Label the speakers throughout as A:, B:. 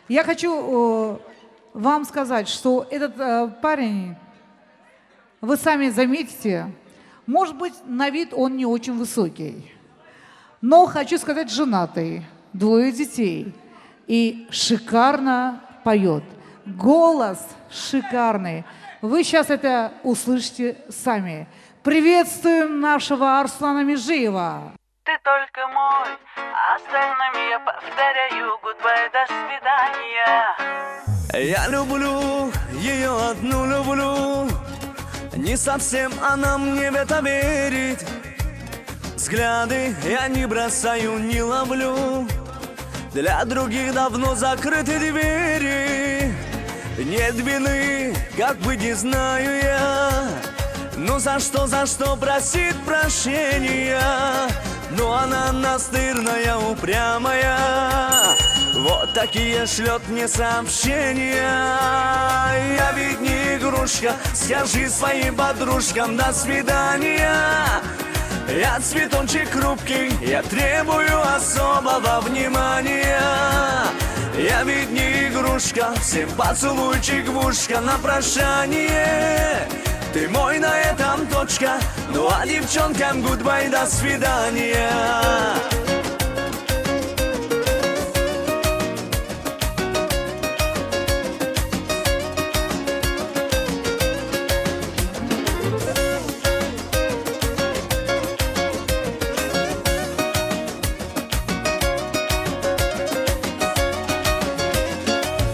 A: Я хочу вам сказать, что этот парень, вы сами заметите, может быть, на вид он не очень высокий, но, хочу сказать, женатый, 2 детей и шикарно поет. Голос шикарный. Вы сейчас это услышите сами. Приветствуем нашего Арслана Межиева.
B: Ты только мой, а остальным я повторяю гудбай, до свидания.
C: Я люблю, ее одну люблю. Не совсем она мне в это верит. Взгляды я не бросаю, не ловлю. Для других давно закрыты двери. Нет вины, как бы не знаю я. Ну за что просит прощения? Но она настырная, упрямая. Вот такие шлет мне сообщения. Я ведь не игрушка, скажи своим подружкам до свидания. Я цветочек хрупкий, я требую особого внимания. Я ведь не игрушка, всем поцелуйчик в ушко на прощание. Ты мой, на этом точка. Ну а девчонкам гудбай, до свидания.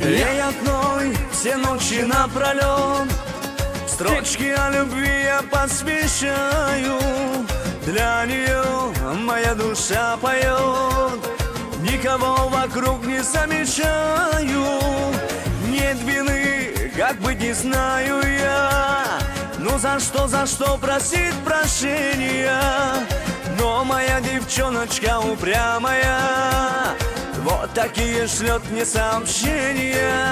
C: Ей одной все ночи напролет строчки о любви я посвящаю. Для нее моя душа поет, никого вокруг не замечаю. Нет вины, как быть не знаю я. Ну за что просит прощения? Но моя девчоночка упрямая. Вот такие шлет мне сообщения.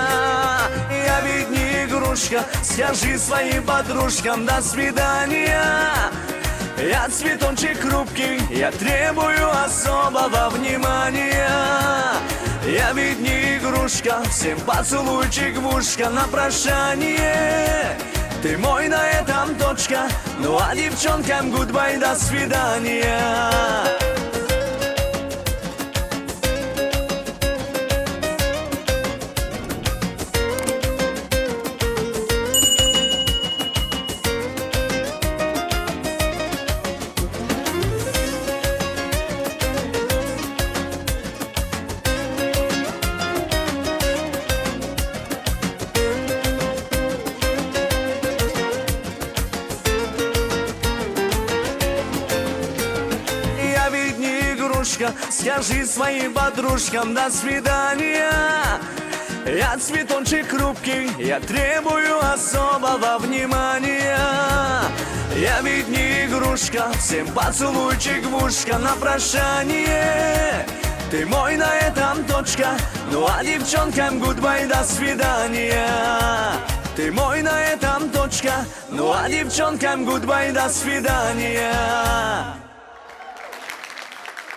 C: Я ведь не игрушка, скажи своим подружкам до свидания. Я цветочек хрупкий, я требую особого внимания. Я ведь не игрушка, всем поцелуйчик в ушко на прощание. Ты мой, на этом точка. Ну а девчонкам гудбай, до свидания. Скажи своим подружкам до свидания. Я цветочек хрупкий, я требую особого внимания. Я ведь не игрушка, всем поцелуйчик в ушко на прощание. Ты мой, на этом точка. Ну а девчонкам гудбай, до свидания. Ты мой, на этом точка. Ну а девчонкам гудбай, до свидания.